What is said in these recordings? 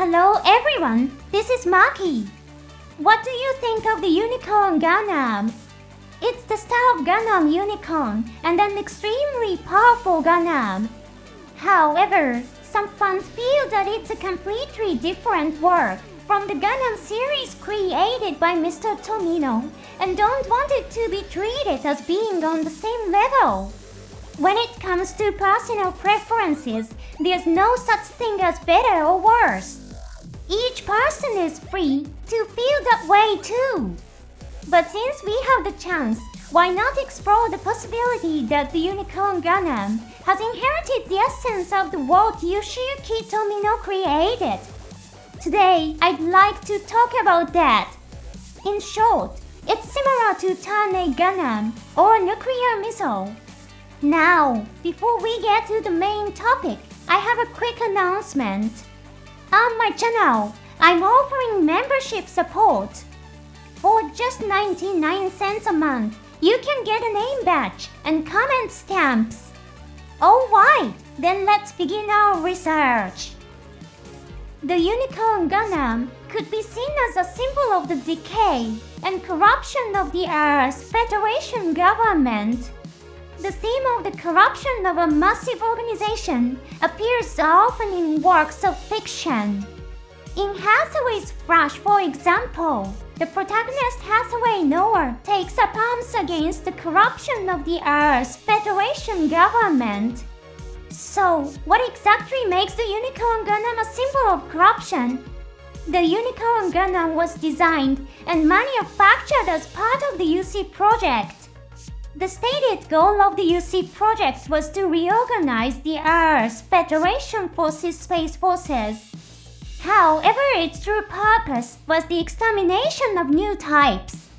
Hello everyone, this is Maki. What do you think of the Unicorn Gundam? It's the style of Gundam Unicorn and an extremely powerful Gundam. However, some fans feel that it's a completely different work from the Gundam series created by Mr. Tomino and don't want it to be treated as being on the same level. When it comes to personal preferences, there's no such thing as better or worse. Each person is free to feel that way too. But since we have the chance, why not explore the possibility that the Unicorn Gundam has inherited the essence of the world Yoshiyuki Tomino created? Today, I'd like to talk about that. In short, it's similar to Turn A Gundam or nuclear missile. Now, before we get to the main topic, I have a quick announcement. On my channel, I'm offering membership support. For just 99 cents a month, you can get a name badge and comment stamps. Alright, then let's begin our research. The Unicorn Gundam could be seen as a symbol of the decay and corruption of the Earth's Federation government. The theme of the corruption of a massive organization appears often in works of fiction. In Hathaway's Flash, for example, the protagonist Hathaway Noah takes up arms against the corruption of the Earth's Federation government. So, what exactly makes the Unicorn Gundam a symbol of corruption? The Unicorn Gundam was designed and manufactured as part of the UC project. The stated goal of the UC project was to reorganize the Earth's Federation Forces Space Forces. However, its true purpose was the extermination of new types.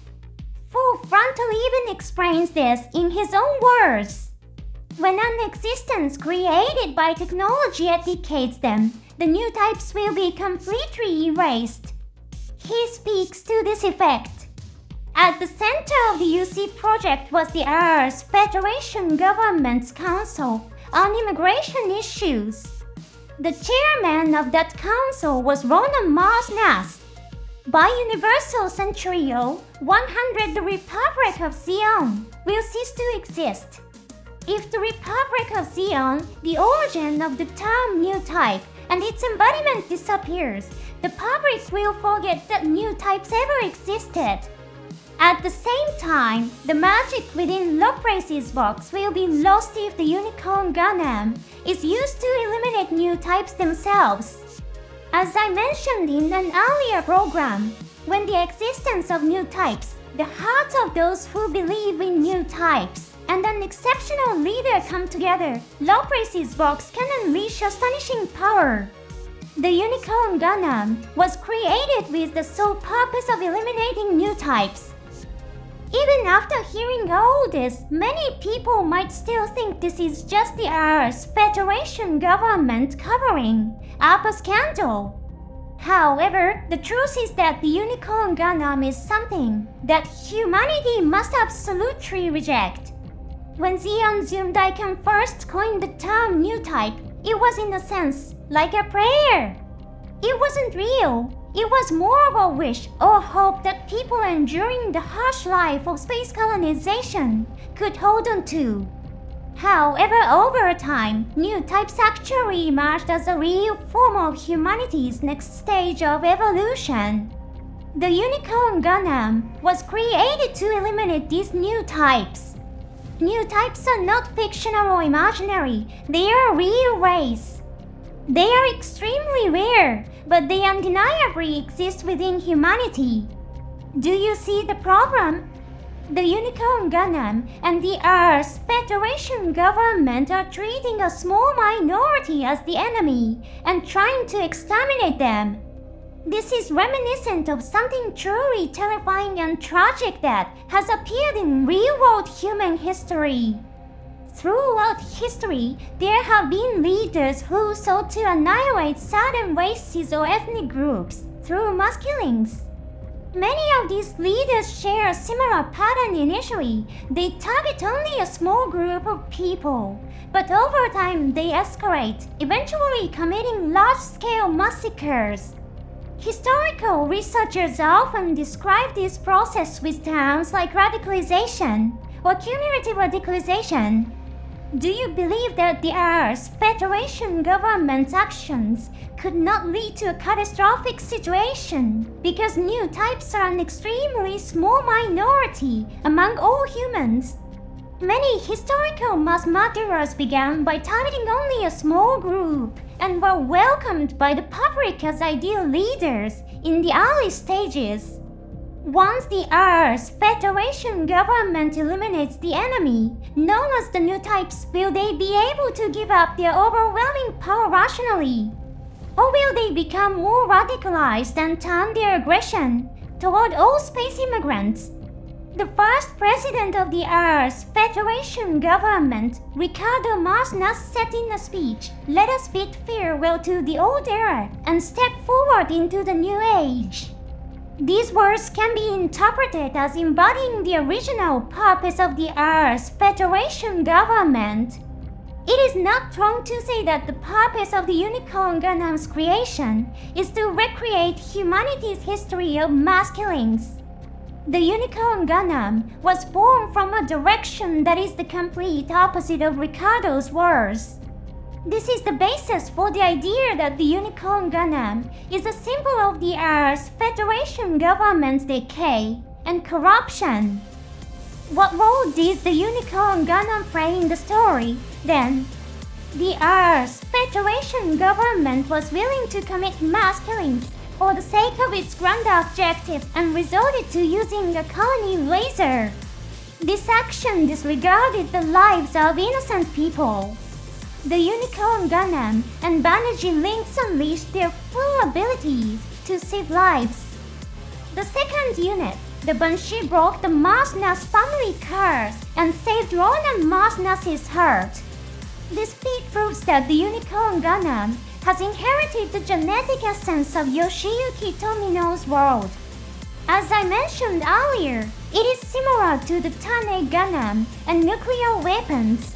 Full Frontal even explains this in his own words. When an existence created by technology eradicates them, the new types will be completely erased. He speaks to this effect. At the center of the UC project was the Earth's Federation Government's Council on Immigration Issues. The chairman of that council was Ronan Mars Nass. By Universal Centurio 100, the Republic of Xion will cease to exist. If the Republic of Xion, the origin of the term new type, and its embodiment disappears, the public will forget that new types ever existed. At the same time, the magic within Loprace's box will be lost if the Unicorn Gundam is used to eliminate new types themselves. As I mentioned in an earlier program, when the existence of new types, the hearts of those who believe in new types, and an exceptional leader come together, Loprace's box can unleash astonishing power. The Unicorn Gundam was created with the sole purpose of eliminating new types. Even after hearing all this, many people might still think this is just the Earth's Federation government covering up a scandal. However, the truth is that the Unicorn Gundam is something that humanity must absolutely reject. When Zeon Zundaikan first coined the term new type, it was in a sense like a prayer. It wasn't real. It was more of a wish or hope that people enduring the harsh life of space colonization could hold on to. However, over time, new types actually emerged as a real form of humanity's next stage of evolution. The Unicorn Gundam was created to eliminate these new types. New types are not fictional or imaginary, they are a real race. They are extremely rare, but they undeniably exist within humanity. Do you see the problem? The Unicorn Gundam and the Earth's Federation government are treating a small minority as the enemy and trying to exterminate them. This is reminiscent of something truly terrifying and tragic that has appeared in real-world human history. Throughout history, there have been leaders who sought to annihilate certain races or ethnic groups through mass killings. Many of these leaders share a similar pattern initially. They target only a small group of people, but over time they escalate, eventually committing large-scale massacres. Historical researchers often describe this process with terms like radicalization or cumulative radicalization. Do you believe that the Earth's Federation government's actions could not lead to a catastrophic situation because new types are an extremely small minority among all humans? Many historical mass murderers began by targeting only a small group and were welcomed by the public as ideal leaders in the early stages. Once the Earth's Federation government eliminates the enemy, known as the new types, will they be able to give up their overwhelming power rationally? Or will they become more radicalized and turn their aggression toward all space immigrants? The first president of the Earth's Federation government, Ricardo Marsnas, said in a speech, "Let us bid farewell to the old era and step forward into the new age." These words can be interpreted as embodying the original purpose of the Earth's Federation government. It is not wrong to say that the purpose of the Unicorn Gundam's creation is to recreate humanity's history of mass killings. The Unicorn Gundam was born from a direction that is the complete opposite of Ricardo's words. This is the basis for the idea that the Unicorn Gundam is a symbol of the Earth's Federation government's decay and corruption. What role did the Unicorn Gundam play in the story, then? The Earth's Federation government was willing to commit mass killings for the sake of its grand objective and resorted to using a colony laser. This action disregarded the lives of innocent people. The Unicorn Gundam and Banerjee Lynx unleashed their full abilities to save lives. The second unit, the Banshee, broke the Marsnas family curse and saved Ronan Marsnas' heart. This feat proves that the Unicorn Gundam has inherited the genetic essence of Yoshiyuki Tomino's world. As I mentioned earlier, it is similar to the Tane Gundam and nuclear weapons.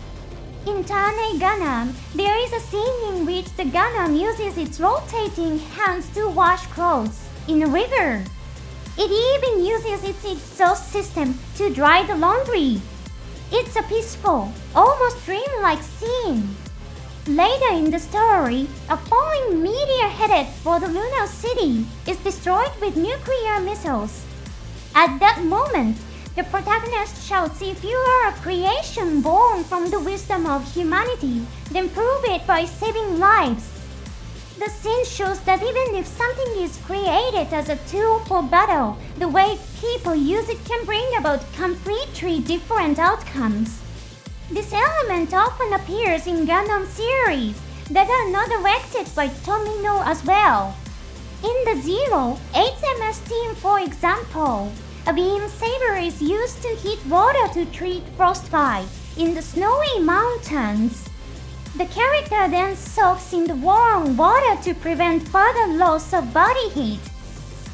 In Tane Gundam, there is a scene in which the Gundam uses its rotating hands to wash clothes in a river. It even uses its exhaust system to dry the laundry. It's a peaceful, almost dreamlike scene. Later in the story, a falling meteor headed for the lunar city is destroyed with nuclear missiles. At that moment, the protagonist shouts, "If you are a creation born from the wisdom of humanity, then prove it by saving lives." The scene shows that even if something is created as a tool for battle, the way people use it can bring about completely different outcomes. This element often appears in Gundam series that are not directed by Tomino as well. In the Zero 8MS team, for example, a beam saber is used to heat water to treat frostbite in the snowy mountains. The character then soaks in the warm water to prevent further loss of body heat.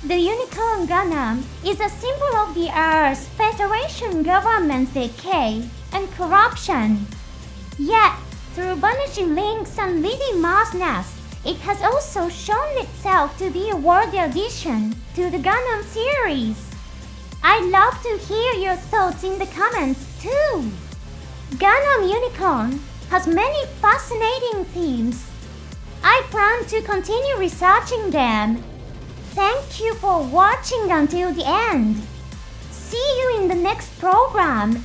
The Unicorn Gundam is a symbol of the Earth's Federation government's decay and corruption. Yet, through Banerjee Lynx and Lady Marsnas, it has also shown itself to be a worthy addition to the Gundam series. I'd love to hear your thoughts in the comments too. Gundam Unicorn has many fascinating themes. I plan to continue researching them. Thank you for watching until the end. See you in the next program.